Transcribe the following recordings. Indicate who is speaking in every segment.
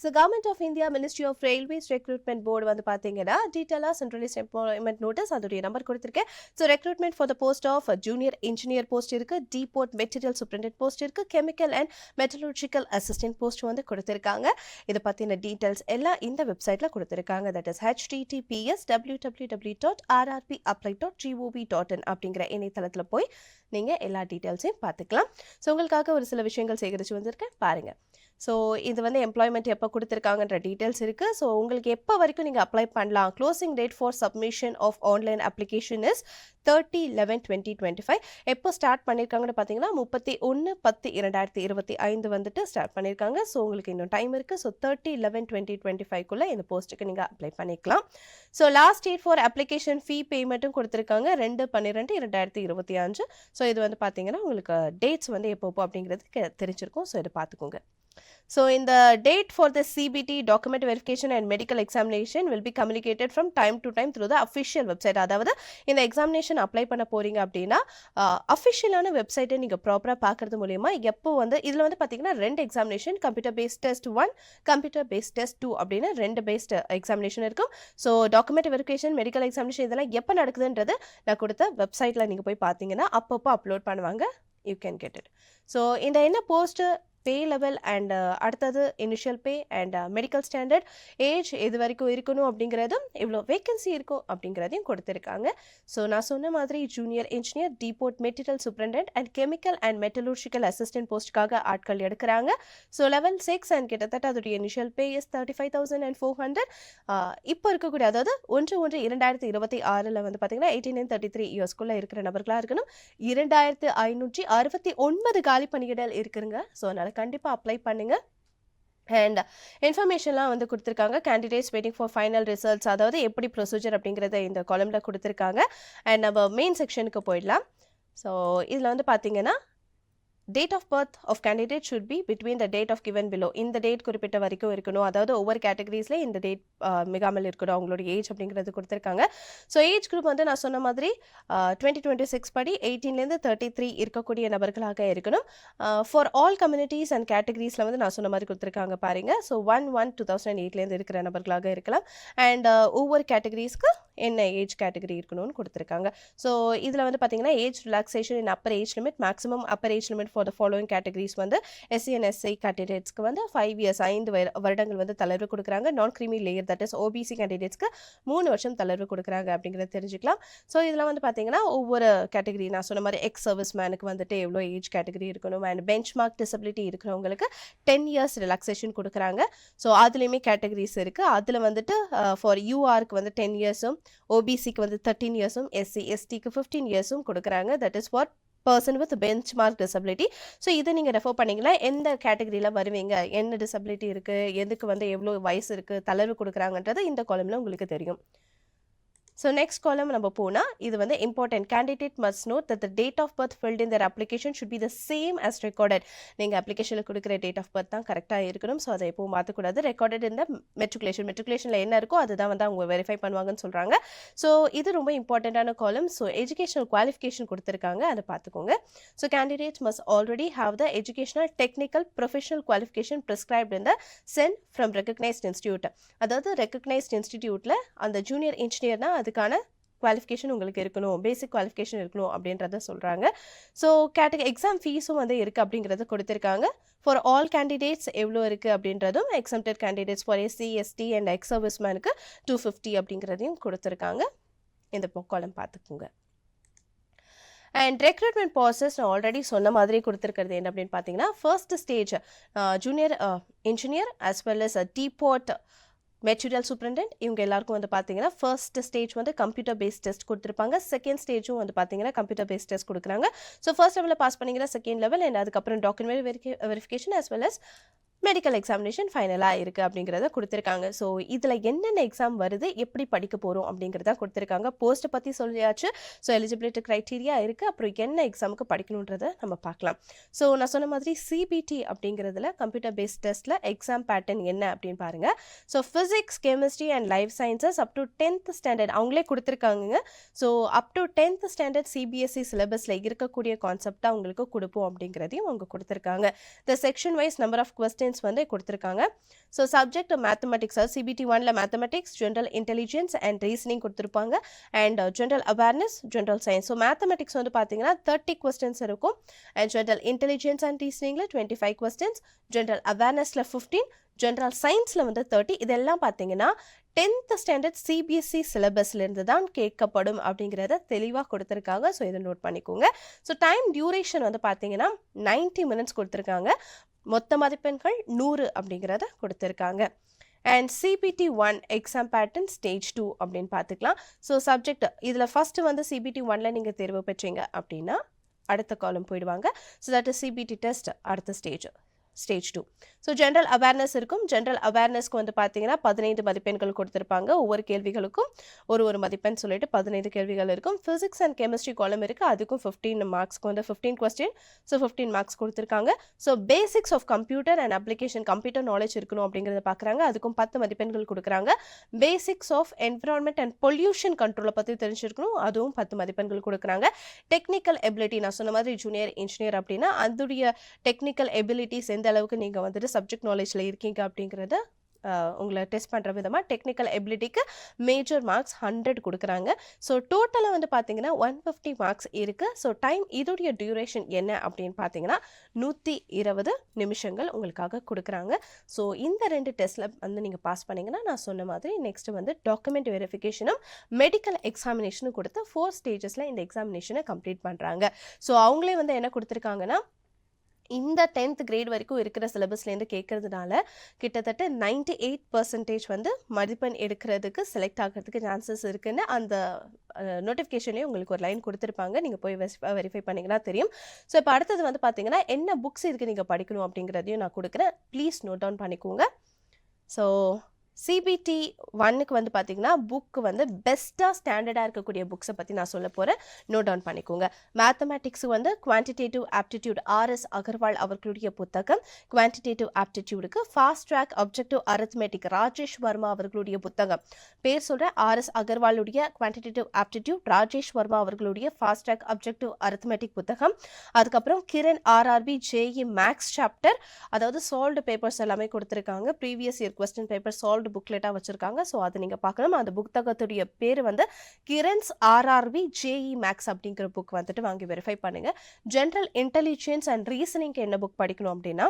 Speaker 1: So Government of India Ministry of Railways Recruitment Board வந்து பாத்தீங்கன்னா டீட்டெயிலா சென்ட்ரலைஸ்ட் எம்ப்ளாய்மெண்ட் நோட்டீஸ் அதோடைய நம்பர் கொடுத்திருக்கேன். So recruitment for the post of junior engineer post இருக்கு, depot material superintendent post இருக்கு, chemical and metallurgical assistant post வந்து கொடுத்திருக்காங்க. இதை பத்தின டீட்டெயில்ஸ் எல்லாம் இந்த வெப்சைட்ல கொடுத்திருக்காங்க. தட் இஸ் https://www.rrbapply.gov.in அப்படிங்கிற இணையதளத்துல போய் நீங்க எல்லா டீட்டெயில்ஸையும் பார்த்துக்கலாம். ஸோ உங்களுக்காக ஒரு சில விஷயங்கள் சேகரிச்சு வந்திருக்கேன், பாருங்க. ஸோ இது வந்து எம்ப்ளாய்மெண்ட் எப்போ கொடுத்துருக்காங்கன்ற டீட்டெயில்ஸ் இருக்குது. ஸோ உங்களுக்கு எப்போ வரைக்கும் நீங்கள் அப்ளை பண்ணலாம். Closing date for submission of online application is 30/11/2025. எப்போ ஸ்டார்ட் பண்ணியிருக்காங்கன்னு பார்த்தீங்கன்னா 31/10/2025 வந்துட்டு ஸ்டார்ட் பண்ணியிருக்காங்க. ஸோ உங்களுக்கு இன்னும் டைம் இருக்குது. ஸோ 30/11/2025 இந்த போஸ்ட்டுக்கு நீங்கள் அப்ளை பண்ணிக்கலாம். So last date for application fee பேமெண்ட்டும் கொடுத்துருக்காங்க 2/12/2025. ஸோ இது வந்து பார்த்தீங்கன்னா உங்களுக்கு டேட்ஸ் வந்து எப்போ அப்படிங்கிறது தெரிஞ்சிருக்கும். ஸோ இதை பார்த்துக்கோங்க. So in the date for the CBT document verification and medical examination will be communicated from time to time through the official website. அதாவது இந்த எக்ஸாமினேஷன் அப்ளை பண்ண போறீங்க அப்படின்னா அஃபிஷியலான வெப்சைட்டை நீங்கள் ப்ராப்பராக பார்க்கறது மூலயமா எப்போ வந்து இதில் வந்து பார்த்தீங்கன்னா 2 examination, computer based test 1, computer based test 2 அப்படின்னு 2 பேஸ்ட் எக்ஸாமினேஷன் இருக்கும். So document verification, medical examination இதெல்லாம் எப்போ நடக்குதுன்றது நான் கொடுத்த வெப்சைட்டில் நீங்கள் போய் பார்த்தீங்கன்னா அப்பப்போ அப்லோட் பண்ணுவாங்க. You can get it. So இந்த என்ன போஸ்ட்டு, பே லெவல் அண்ட் அடுத்தது initial pay and medical standard, age எது வரைக்கும் இருக்கணும் அப்படிங்கிறதும், இவ்வளோ வேகன்சி இருக்கும் அப்படிங்கிறதையும் கொடுத்துருக்காங்க. ஸோ நான் சொன்ன மாதிரி junior engineer, depot material superintendent and chemical and metallurgical assistant போஸ்ட்டுக்காக ஆட்கள் எடுக்கிறாங்க. ஸோ லெவல் 6 அண்ட் கிட்டத்தட்ட அதோடைய இனிஷியல் பே இஸ் 35,400. இப்போ இருக்கக்கூடிய அதாவது 1/1/2026 வந்து பார்த்தீங்கன்னா 18 and 33 இயர்ஸ்க்குள்ளே இருக்கிற நபர்களாக இருக்கணும். 2569 காலி பணியிடல் இருக்குங்க. ஸோ அதனால் கண்டிப்பாக அப்ளை பண்ணுங்க. அண்ட் இன்ஃபர்மேஷன்லாம் வந்து கொடுத்துருக்காங்க. Candidates waiting for final results, அதாவது எப்படி ப்ரொசீஜர் அப்படிங்கிறத இந்த காலமில் கொடுத்துருக்காங்க. அண்ட் நம்ம மெயின் செக்ஷனுக்கு போயிடலாம். ஸோ இதில் வந்து பார்த்தீங்கன்னா date of birth of candidate should be between the date of given below. இந்த டேட் குறிப்பிட்ட வரைக்கும் இருக்கணும். அதாவது ஒவ்வொரு கேட்டகரிஸில் இந்த டேட் மிகாமல் இருக்கணும். அவங்களோட ஏஜ் அப்படிங்கிறது கொடுத்துருக்காங்க. ஸோ ஏஜ் குரூப் வந்து நான் சொன்ன மாதிரி 2026 படி 18லேருந்து 33 இருக்கக்கூடிய நபர்களாக இருக்கணும். ஃபார் ஆல் கம்யூனிட்டிஸ் அண்ட் கேட்டகரிஸில் வந்து நான் சொன்ன மாதிரி கொடுத்துருக்காங்க பாருங்க. ஸோ 1/1/2008 இருக்கிற நபர்களாக இருக்கலாம். அண்ட் ஒவ்வொரு கேட்டகரிஸ்க்கு என்ன ஏஜ் கேட்டகரி இருக்கணும்னு கொடுத்துருக்காங்க. ஸோ இதில் வந்து பார்த்தீங்கன்னா age relaxation in upper age limit, maximum upper age limit for the following categories வந்து எஸ்சி அண்ட் எஸ்ஐ கேண்டிடேட்ஸ்க்கு வந்து 5 இயர்ஸ் 5 வருடங்கள் வந்து தளர்வு கொடுக்குறாங்க. Non creamy layer that is OBC கேண்டிடேட்ஸ்க்கு 3 வருஷம் தளர்வு கொடுக்குறாங்க அப்படிங்கிறத தெரிஞ்சுக்கலாம். ஸோ இதில் வந்து பார்த்தீங்கன்னா ஒவ்வொரு கேட்டகரி நான் சொன்ன மாதிரி எக்ஸ் சர்வீஸ் மேனுக்கு வந்துட்டு எவ்வளோ ஏஜ் கேட்டகரி இருக்கணும். அண்ட் பெஞ்ச் மார்க் டிசபிலிட்டி இருக்கிறவங்களுக்கு 10 இயர்ஸ் ரிலாக்ஸேஷன் கொடுக்குறாங்க. ஸோ அதுலேயுமே கேட்டகரிஸ் இருக்குது. அதில் வந்துட்டு ஃபார் யூஆருக்கு வந்து 10 இயர்ஸும், ஓபிசிக்கு வந்து 13 இயர்ஸும், எஸ்சி எஸ்டிக்கு 15 இயர்ஸும் கொடுக்குறாங்க. That is for person with bench mark disability. So இதை நீங்கள் ரெஃபர் பண்ணிங்கன்னா எந்த கேட்டகரியில் வருவீங்க, என்ன டிசபிலிட்டி இருக்குது, எதுக்கு வந்து எவ்வளோ வயசு இருக்குது, தளர்வு கொடுக்குறாங்கன்றது இந்த காலமில் உங்களுக்கு தெரியும். ஸோ நெக்ஸ்ட் காலம் நம்ம போனால் இது வந்து important. Candidate must note that the date of birth filled in their application should be the same as recorded. நீங்கள் அப்ளிகேஷனில் கொடுக்குற டேட் ஆஃப் பர்த் தான் கரெக்டாக இருக்கணும். ஸோ அதை எப்பவும் மாற்றக்கூடாது. ரெக்கார்டட் இந்த மெட்ரிகுலேஷனில் என்ன இருக்கோ அதுதான் வந்து அவங்க வெரிஃபை பண்ணுவாங்கன்னு சொல்கிறாங்க. ஸோ இது ரொம்ப இம்பார்ட்டண்ட்டான காலம். ஸோ எஜுகேஷனல் குவாலிஃபிகேஷன் கொடுத்துருக்காங்க, அதை பார்த்துக்கோங்க. So candidates must already have the educational technical professional qualification prescribed in the sent from recognised institute. அதாவது ரெகக்னைஸ்ட் இன்ஸ்டிடியூட்டில் அந்த ஜூனியர் இன்ஜினியர்னா அதுக்கான குவாலிஃபிகேஷன் உங்களுக்கு இருக்கணும், பேசிக் குவாலிஃபிகேஷன் இருக்கணும் அப்படின்றத சொல்கிறாங்க. ஸோ எக்ஸாம் ஃபீஸும் வந்து இருக்குது அப்படிங்கிறத கொடுத்துருக்காங்க. ஃபார் ஆல் கேண்டிடேட்ஸ் எவ்வளோ இருக்குது அப்படின்றதும், exempted candidates for SC ST and ex service மேனுக்கு 250 அப்படிங்கிறதையும் கொடுத்துருக்காங்க. இந்த காலம் பார்த்துக்குங்க. அண்ட் ரெக்ரூட்மெண்ட் ப்ராசஸ் நான் ஆல்ரெடி சொன்ன மாதிரி கொடுத்துருக்கிறது என்ன அப்படின்னு பார்த்தீங்கன்னா, first stage junior engineer as well as depot material superintendent இவங்க எல்லாருக்கும் வந்து பார்த்தீங்கன்னா ஃபர்ஸ்ட் ஸ்டேஜ் வந்து கம்ப்யூட்டர் பேஸ்ட் டெஸ்ட் கொடுத்துருப்பாங்க. செகண்ட் ஸ்டேஜும் வந்து பார்த்தீங்கன்னா கம்ப்யூட்டர் பேஸ்ட் டெஸ்ட் கொடுக்குறாங்க. ஸோ ஃபர்ஸ்ட் லெவலில் பாஸ் பண்ணிங்கன்னா செகண்ட் லெவல் அண்ட் அதுக்கப்புறம் document verification as well as medical examination ஃபைனலாக இருக்குது அப்படிங்கிறத கொடுத்துருக்காங்க. ஸோ இதில் என்னென்ன எக்ஸாம் வருது, எப்படி படிக்க போகிறோம் அப்படிங்கிறத கொடுத்துருக்காங்க. போஸ்ட்டை பற்றி சொல்லியாச்சு. ஸோ எலிஜிபிலிட்டி க்ரைட்டீரியா இருக்குது. அப்புறம் என்ன எக்ஸாமுக்கு படிக்கணுன்றதை நம்ம பார்க்கலாம். ஸோ நான் சொன்ன மாதிரி சிபிடி அப்படிங்கிறதுல கம்ப்யூட்டர் பேஸ்ட் டெஸ்ட்டில் எக்ஸாம் பேட்டர்ன் என்ன அப்படின்னு பாருங்கள். So physics, chemistry and life sciences up to 10th standard அவங்களே கொடுத்துருக்காங்க. So up to 10th standard CBSE சிலபஸில் இருக்கக்கூடிய கான்செப்டாக அவங்களுக்கு கொடுப்போம் அப்படிங்கிறதையும் அவங்க கொடுத்துருக்காங்க. The section wise number of questions questions வந்து கொடுத்துருக்காங்க. ஸோ சப்ஜெக்ட் மேத்தமெட்டிக்ஸ், அதாவது சிபிடி 1ல mathematics, general intelligence and reasoning கொடுத்துருப்பாங்க. And general awareness, general science. So mathematics வந்து பார்த்தீங்கன்னா 30 கொஸ்டின்ஸ் இருக்கும். அண்ட் ஜென்ரல் இன்டெலிஜென்ஸ் அண்ட் ரீசனிங்கில் 25 கொஸ்டின்ஸ், ஜென்ரல் அவேர்னஸில் 15, ஜென்ரல் சயின்ஸில் வந்து 30. இதெல்லாம் பார்த்தீங்கன்னா 10th ஸ்டாண்டர்ட் சிபிஎஸ்சி சிலபஸ்லேருந்து தான் கேட்கப்படும் அப்படிங்கிறத தெளிவாக கொடுத்துருக்காங்க. ஸோ இதை நோட் பண்ணிக்கோங்க. ஸோ டைம் டியூரேஷன் வந்து பார்த்தீங்கன்னா 90 மினிட்ஸ் கொடுத்துருக்காங்க. மொத்த மதிப்பெண்கள் 100 அப்படிங்கிறத கொடுத்துருக்காங்க. And CBT 1 exam pattern stage 2 அப்படின்னு பார்த்துக்கலாம். ஸோ சப்ஜெக்ட் இதில் ஃபஸ்ட்டு வந்து சிபிடி 1ல நீங்கள் தேர்வு பெற்றீங்க அப்படின்னா அடுத்த காலம் போயிடுவாங்க. So that is CBT test அடுத்த ஸ்டேஜ் 2. ஸோ ஜென்ரல் அவேர்னஸ் இருக்கும். ஜென்ரல் அவேர்னஸ்க்கு வந்து பார்த்தீங்கன்னா 15 மதிப்பெண்கள் கொடுத்துருப்பாங்க. ஒவ்வொரு கேள்விகளுக்கும் ஒரு மதிப்பெண் சொல்லிட்டு 15 கேள்விகள் இருக்கும். ஃபிசிக்ஸ் அண்ட் கெமிஸ்ட்ரி காலம் இருக்குது. அதுக்கும் 15 மார்க்ஸ்க்கு வந்து 15 கொஸ்டின். ஸோ 15 மார்க்ஸ் கொடுத்துருக்காங்க. So basics of computer and application, computer knowledge இருக்கணும் அப்படிங்கிறத பார்க்குறாங்க. அதுக்கும் 10 மதிப்பெண்கள் கொடுக்குறாங்க. Basics of environment and pollution கண்ட்ரோலை பற்றி தெரிஞ்சிருக்கணும். அதுவும் 10 மதிப்பெண்கள் கொடுக்குறாங்க. டெக்னிக்கல் எபிலிட்டி, நான் சொன்ன மாதிரி ஜூனியர் இன்ஜினியர் அப்படின்னா அதோடைய டெக்னிக்கல் எபிலிட்டிஸ் எந்த அளவுக்கு நீங்கள் வந்துட்டு சப்ஜெக்ட் நாலேஜில் இருக்கீங்க அப்படிங்கிறத உங்களை டெஸ்ட் பண்ணுற விதமாக டெக்னிக்கல் எபிலிட்டிக்கு மேஜர் மார்க்ஸ் 100 கொடுக்குறாங்க. ஸோ டோட்டலாக வந்து பார்த்தீங்கன்னா 150 மார்க்ஸ் இருக்குது. ஸோ டைம் இதோடைய டியூரேஷன் என்ன அப்படின்னு பார்த்தீங்கன்னா 120 நிமிஷங்கள் உங்களுக்காக கொடுக்குறாங்க. ஸோ இந்த 2 டெஸ்ட்டில் வந்து நீங்கள் பாஸ் பண்ணிங்கன்னா நான் சொன்ன மாதிரி நெக்ஸ்ட்டு வந்து டாக்குமெண்ட் வெரிஃபிகேஷனும் மெடிக்கல் எக்ஸாமினேஷனும் கொடுத்து 4 ஸ்டேஜஸில் இந்த எக்ஸாமினேஷனை கம்ப்ளீட் பண்ணுறாங்க. ஸோ அவங்களே வந்து என்ன கொடுத்துருக்காங்கன்னா இந்த 10th கிரேட் வரைக்கும் இருக்கிற சிலபஸ்லேருந்து கேட்கறதுனால கிட்டத்தட்ட 98% வந்து மதிப்பெண் எடுக்கிறதுக்கு செலக்ட் ஆகிறதுக்கு சான்சஸ் இருக்குன்னு அந்த நோட்டிஃபிகேஷன்லேயே உங்களுக்கு ஒரு லைன் கொடுத்துருப்பாங்க. நீங்கள் போய் வெரிஃபை பண்ணிங்கன்னா தெரியும். ஸோ இப்போ அடுத்தது வந்து பார்த்தீங்கன்னா என்ன புக்ஸ் இதுக்கு நீங்கள் படிக்கணும் அப்படிங்கிறதையும் நான் கொடுக்குறேன். ப்ளீஸ் நோட் டவுன் பண்ணிக்கோங்க. ஸோ சிபிடி 1க்கு வந்து பார்த்தீங்கன்னா புக்கு வந்து பெஸ்ட்டாக ஸ்டாண்டர்டாக இருக்கக்கூடிய புக்ஸை பற்றி நான் சொல்ல போகிறேன். நோட் டவுன் பண்ணிக்கோங்க. மேத்தமேட்டிக்ஸு வந்து குவான்டிடேட்டிவ் ஆப்டிடியூட் ஆர்எஸ் அகர்வால் அவர்களுடைய புத்தகம். குவான்டிடேட்டிவ் ஆப்டிடியூடுக்கு fast track objective arithmetic Rajesh Verma அவர்களுடைய புத்தகம். பேர் சொல்கிற ஆர்எஸ் அகர்வாலுடைய குவான்டிடேட்டிவ் ஆப்டிடியூட், ராஜேஷ் வர்மா அவர்களுடைய ஃபாஸ்ட் ட்ராக் அப்ஜெக்டிவ் அரித்மெட்டிக் புத்தகம். அதுக்கப்புறம் Kiran RRB JE maths chapter, அதாவது சால்வ்டு பேப்பர்ஸ் எல்லாமே கொடுத்துருக்காங்க. Previous year question paper solve புக்லெட்டாக வச்சிருக்காங்க. ஸோ அதை நீங்கள் பார்க்கணும். அந்த புத்தகத்துடைய பேர் வந்து கிரன்ஸ் ஆர்ஆர்பி ஜேஇ மேக்ஸ் அப்படிங்கிற புக் வந்துட்டு வாங்கி வெரிஃபை பண்ணுங்க. ஜென்ரல் இன்டெலிஜென்ஸ் அண்ட் ரீசனிங்க்கு என்ன புக் படிக்கணும் அப்படின்னா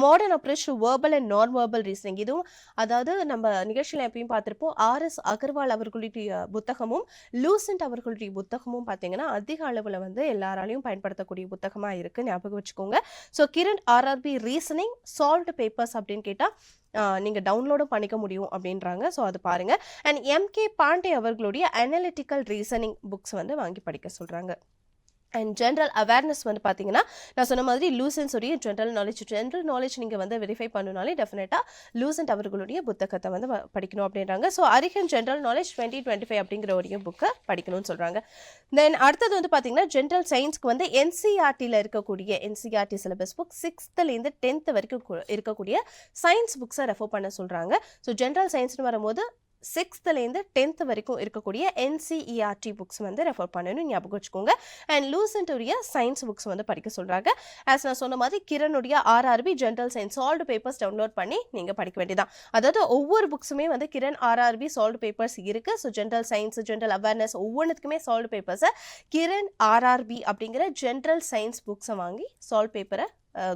Speaker 1: modern approach to verbal and நான் வெர்பல் ரீசனிங். இதுவும் அதாவது நம்ம நிகழ்ச்சியில் எப்பயும் பார்த்துருப்போம். ஆர்எஸ் அகர்வால் அவர்களுடைய புத்தகமும் லூசன்ட் அவர்களுடைய புத்தகமும் பார்த்தீங்கன்னா அதிக அளவில் வந்து எல்லாராலையும் பயன்படுத்தக்கூடிய புத்தகமாக இருக்குது. ஞாபகம் வச்சுக்கோங்க. So Kiran RRB reasoning solved papers அப்படின்னு கேட்டால் நீங்கள் டவுன்லோடும் பண்ணிக்க முடியும் அப்படின்றாங்க. ஸோ அது பாருங்கள். அண்ட் எம்கே பாண்டே அவர்களுடைய அனலிட்டிக்கல் ரீசனிங் புக்ஸ் வந்து வாங்கி படிக்க சொல்கிறாங்க. அண்ட் ஜென்ரல் அவேர்னஸ் வந்து பார்த்தீங்கன்னா நான் சொன்ன மாதிரி லூசன்ஸுடைய ஜென்ரல் நாலேஜ் நீங்கள் வந்து வெரிஃபை பண்ணனாலே டெஃபினட்டாக லூசன்ட் அவர்களுடைய புத்தகத்தை வந்து படிக்கணும் அப்படின்றாங்க. ஸோ அரிஹன் ஜென்ரல் நாலேஜ் 2025 அப்படிங்கிற ஒரு புக்கை படிக்கணும்னு சொல்கிறாங்க. தென் அடுத்தது வந்து பார்த்தீங்கன்னா ஜென்ரல் சயின்ஸ்க்கு வந்து என்சிஆர்டியில் இருக்கக்கூடிய என்சிஆர்டி சிலபஸ் புக் 6th-லேருந்து 10th வரைக்கும் இருக்கக்கூடிய சயின்ஸ் புக்ஸை ரெஃபர் பண்ண சொல்கிறாங்க. ஸோ ஜென்ரல் சயின்ஸ்னு வரும்போது 6th-லேருந்து 10th வரைக்கும் இருக்கக்கூடிய என்சிஇஆர்டி புக்ஸ் வந்து ரெஃபர் பண்ணணும், ஞாபகம் வச்சுக்கோங்க. அண்ட் லூசன்ட்டுடைய சயின்ஸ் புக்ஸ் வந்து படிக்க சொல்கிறாங்க. ஆஸ் நான் சொன்ன மாதிரி கிரணுடைய RRB general science solved papers download பண்ணி நீங்கள் படிக்க வேண்டியதான். அதாவது ஒவ்வொரு புக்ஸுமே வந்து கிரண் ஆர்ஆர்பி சால்வ்டு பேப்பர்ஸ் இருக்குது. So general science, general awareness ஒவ்வொன்றுக்குமே சால்வ்டு பேப்பர்ஸை கிரண் ஆர்ஆர்பி அப்படிங்கிற ஜென்ரல் சயின்ஸ் புக்ஸை வாங்கி சால்வ் பேப்பரை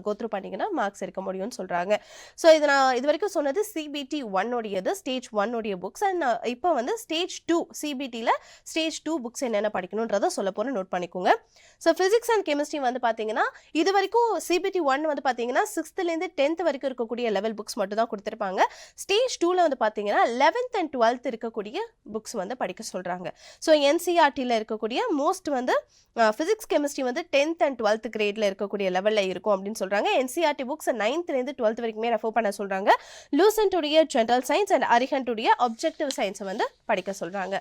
Speaker 1: கோத்ரூ பண்ணிங்கன்னா மார்க்ஸ் எடுக்க முடியும்னு சொல்கிறாங்க. ஸோ இது நான் இது வரைக்கும் சொன்னது சிபிடி 1 ஸ்டேஜ் 1 புக்ஸ். அண்ட் இப்போ வந்து ஸ்டேஜ் 2 சிபிடியில் ஸ்டேஜ் 2 புக்ஸ் என்னென்ன படிக்கணுன்றதை சொல்ல போகிறேன், நோட் பண்ணிக்கோங்க. ஸோ ஃபிசிக்ஸ் அண்ட் கெமிஸ்ட்ரி வந்து பார்த்தீங்கன்னா இது வரைக்கும் சிபிடி 1 வந்து பார்த்தீங்கன்னா 6th-லேருந்து 10th வரைக்கும் இருக்கக்கூடிய லெவல் புக்ஸ் மட்டும் தான் கொடுத்துருப்பாங்க. ஸ்டேஜ் 2ல் வந்து பார்த்தீங்கன்னா 11th and 12th இருக்கக்கூடிய புக்ஸ் வந்து படிக்க சொல்கிறாங்க. ஸோ என்சிஆர்டியில் இருக்கக்கூடிய மோஸ்ட் வந்து ஃபிசிக்ஸ் கெமிஸ்ட்ரி வந்து 10th and 12th கிரேடில் இருக்கக்கூடிய லெவலில் இருக்கும் அப்படின்னு சொல்கிறாங்க. என்சிஆர்டி புக்ஸ் 9th-லேருந்து 12th வரைக்குமே ரெஃபர் பண்ண சொல்கிறாங்க. லூசன்ட்டுடைய ஜென்ரல் சயின்ஸ் அண்ட் அரிஹன்ட்டுடைய ஆப்ஜெக்டிவ் சயின்ஸை வந்து படிக்க சொல்கிறாங்க.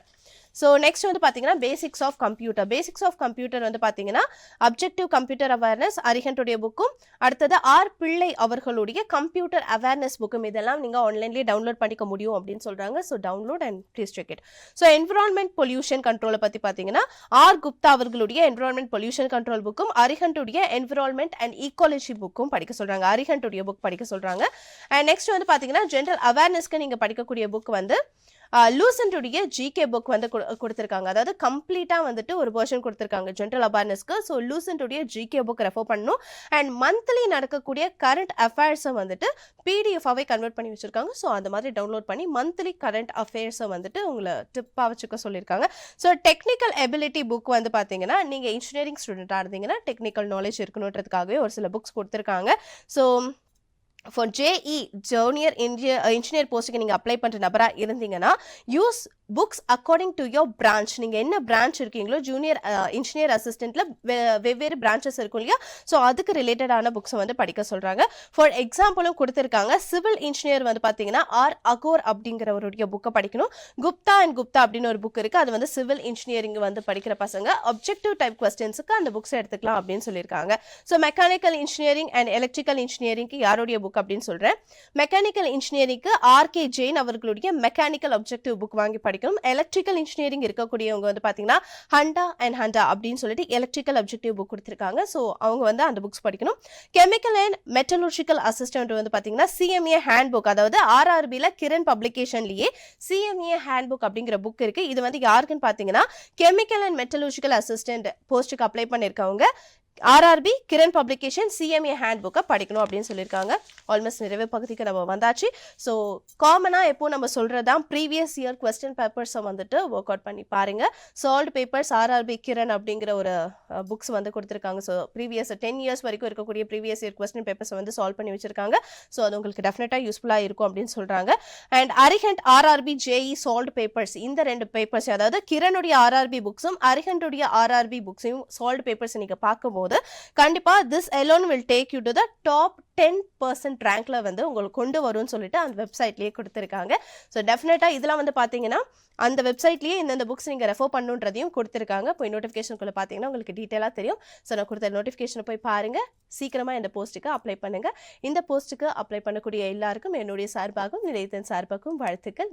Speaker 1: ஸோ நெக்ஸ்ட் வந்து பார்த்தீங்கன்னா பேசிக்ஸ் ஆஃப் கம்ப்யூட்டர் வந்து பார்த்தீங்கன்னா அப்ஜெக்டிவ் கம்ப்யூட்டர் அவேர்னஸ் அரிஹண்டுடைய புக்கும், அடுத்தது ஆர் பிள்ளை அவர்களுடைய கம்ப்யூட்டர் அவேர்னஸ் புக்கும், இதெல்லாம் நீங்கள் ஆன்லைன்லேயே டவுன்லோட் பண்ணிக்க முடியும் அப்படின்னு சொல்கிறாங்க. So download and please check it. So environment pollution கண்ட்ரோலை பற்றி பார்த்தீங்கன்னா ஆர் குப்தா அவர்களுடைய என்விரான்மெண்ட் பொல்யூஷன் கண்ட்ரோல் புக்கும், அரிஹண்டுடைய என்விரான்மெண்ட் அண்ட் ஈக்காலஜி புக்கும் படிக்க சொல்கிறாங்க. அரிஹண்டுடைய புக் படிக்க சொல்கிறாங்க. அண்ட் நெக்ஸ்ட் வந்து பார்த்தீங்கன்னா ஜென்ரல் அவேர்னஸ்க்கு நீங்கள் படிக்கக்கூடிய புக் வந்து லூசன்டுடைய ஜிகே புக் வந்து கொடுத்துருக்காங்க. அதாவது கம்ப்ளீட்டாக வந்துட்டு ஒரு வெர்ஷன் கொடுத்துருக்காங்க ஜென்ரல் அவேர்னஸ்க்கு. ஸோ லூசன்டுடைய ஜிகே புக் ரெஃபர் பண்ணணும். அண்ட் மந்த்லி நடக்கக்கூடிய கரண்ட் அஃபேர்ஸை வந்துட்டு பிடிஎஃபாகவே கன்வெர்ட் பண்ணி வச்சுருக்காங்க. ஸோ அந்த மாதிரி டவுன்லோட் பண்ணி மந்த்லி கரண்ட் அஃபேர்ஸை வந்துட்டு உங்களை டிப்பாக வச்சுக்க சொல்லியிருக்காங்க. ஸோ டெக்னிக்கல் எபிலிட்டி புக் வந்து பார்த்தீங்கன்னா நீங்கள் இன்ஜினியரிங் ஸ்டூடெண்ட்டாக இருந்தீங்கன்னா டெக்னிக்கல் நாலேஜ் இருக்கணுன்றதுக்காகவே ஒரு சில புக்ஸ் கொடுத்துருக்காங்க. So for JE junior engineer போஸ்ட்டுக்கு நீங்கள் அப்ளை பண்ணுற நபராக இருந்தீங்கன்னா use books according to your branch. நீங்கள் என்ன பிரான்ச் இருக்கீங்களோ ஜூனியர் இன்ஜினியர் அசிஸ்டண்ட்டில் வெவ்வேறு பிரான்ச்சஸ் இருக்கும் இல்லையா, ஸோ அதுக்கு ரிலேட்டடான புக்ஸை வந்து படிக்க சொல்கிறாங்க. ஃபார் எக்ஸாம்பிளும் கொடுத்துருக்காங்க. சிவில் இன்ஜினியர் வந்து பார்த்தீங்கன்னா ஆர் அகோர் அப்படிங்கிறவருடைய புக்கை படிக்கணும். குப்தா அண்ட் குப்தா அப்படின்னு ஒரு புக் இருக்குது. அது வந்து சிவில் இன்ஜினியரிங் வந்து படிக்கிற பசங்க அப்ஜெக்டிவ் டைப் கொஸ்டின்ஸுக்கு அந்த புக்ஸ் எடுத்துக்கலாம் அப்படின்னு சொல்லியிருக்காங்க. So mechanical engineering and electrical இன்ஜினியரிங்க்கு யாருடைய புக் அப்படின்னு சொல்கிறேன். மெக்கானிக்கல் இன்ஜினியரிங்க்கு ஆர்கே ஜெயின் அவர்களுடைய மெக்கானிக்கல் அப்ஜெக்டிவ் புக் வாங்கி படிக்கணும். எலக்ட்ரிக்கல் இன்ஜினியரிங் இருக்கக்கூடியவங்க வந்து பார்த்தீங்கன்னா ஹண்டா அப்படின்னு சொல்லிட்டு எலக்ட்ரிக்கல் அப்ஜெக்டிவ் புக் கொடுத்துருக்காங்க. ஸோ அவங்க வந்து அந்த புக்ஸ் படிக்கணும். கெமிக்கல் அண்ட் மெட்டலர்ஜிக்கல் அசிஸ்டன்ட் வந்து பார்த்தீங்கன்னா சிஎம்ஏ ஹேண்ட் புக், அதாவது ஆர்ஆர்பியில் கிரண் பப்ளிகேஷன்லேயே சிஎம்ஏ ஹேண்ட் புக் அப்படிங்கிற புக் இருக்கு. இது வந்து யாருக்குன்னு பார்த்தீங்கன்னா கெமிக்கல் அண்ட் மெட்டலர்ஜிக்கல் அசிஸ்டன்ட் போஸ்ட்டுக்கு அப்ளை பண்ணியிருக்கவங்க RRB Kiran publication CMA handbook படிக்கணும் அப்படின்னு சொல்லியிருக்காங்க. ஆல்மோஸ்ட் நிறைவே பகுதிக்கு நம்ம வந்தாச்சு. ஸோ காமனாக எப்போ நம்ம சொல்கிறதான் ப்ரீவியஸ் இயர் கொஸ்டின் பேப்பர்ஸை வந்துட்டு ஒர்க் அவுட் பண்ணி பாருங்கள். சால்வ்டு பேப்பர்ஸ் ஆர்ஆர்பி கிரண் அப்படிங்கிற ஒரு புக்ஸ் வந்து கொடுத்துருக்காங்க. ஸோ ப்ரீவியஸ் 10 இயர்ஸ் வரைக்கும் இருக்கக்கூடிய ப்ரீவியஸ் இயர் கொஸ்டின் பேப்பர்ஸை வந்து சால்வ் பண்ணி வச்சிருக்காங்க. ஸோ அது உங்களுக்கு டெஃபினட்டாக யூஸ்ஃபுல்லாக இருக்கும் அப்படின்னு சொல்கிறாங்க. And Arihant RRB JE solved papers, இந்த 2 பேப்பர்ஸ், அதாவது கிரணுடைய ஆர்ஆர்பி புக்ஸும் அரிஹண்டுடைய ஆர்ஆர்பி புக்ஸையும் சால்வ்டு பேப்பர்ஸ் நீங்கள் பார்க்கும்போது கண்டிப்பா this alone will take you to the top 10% ரேங்க்ல வந்து உங்களுக்கு கொண்டு வரும்னு சொல்லிட்டு அந்த வெப்சைட்லயே கொடுத்துருக்காங்க. ஸோ டெஃபினட்டா இதெல்லாம் வந்து பார்த்தீங்கன்னா அந்த வெப்சைட்லயே இந்த புக்ஸ் நீங்கள் ரெஃபர் பண்ணுன்றதையும் கொடுத்துருக்காங்க. போய் நோட்டிஃபிகேஷனுக்குள்ள பார்த்தீங்கன்னா உங்களுக்கு டீட்டெயிலாக தெரியும். ஸோ நான் கொடுத்த நோட்டிஃபிகேஷனை போய் பாருங்க. சீக்கிரமாக இந்த போஸ்ட்டுக்கு அப்ளை பண்ணுங்க. இந்த போஸ்ட்டுக்கு அப்ளை பண்ணக்கூடிய எல்லாருக்கும் என்னுடைய சார்பாகவும் நிலையத்தின் சார்பாகவும் வாழ்த்துக்கள்.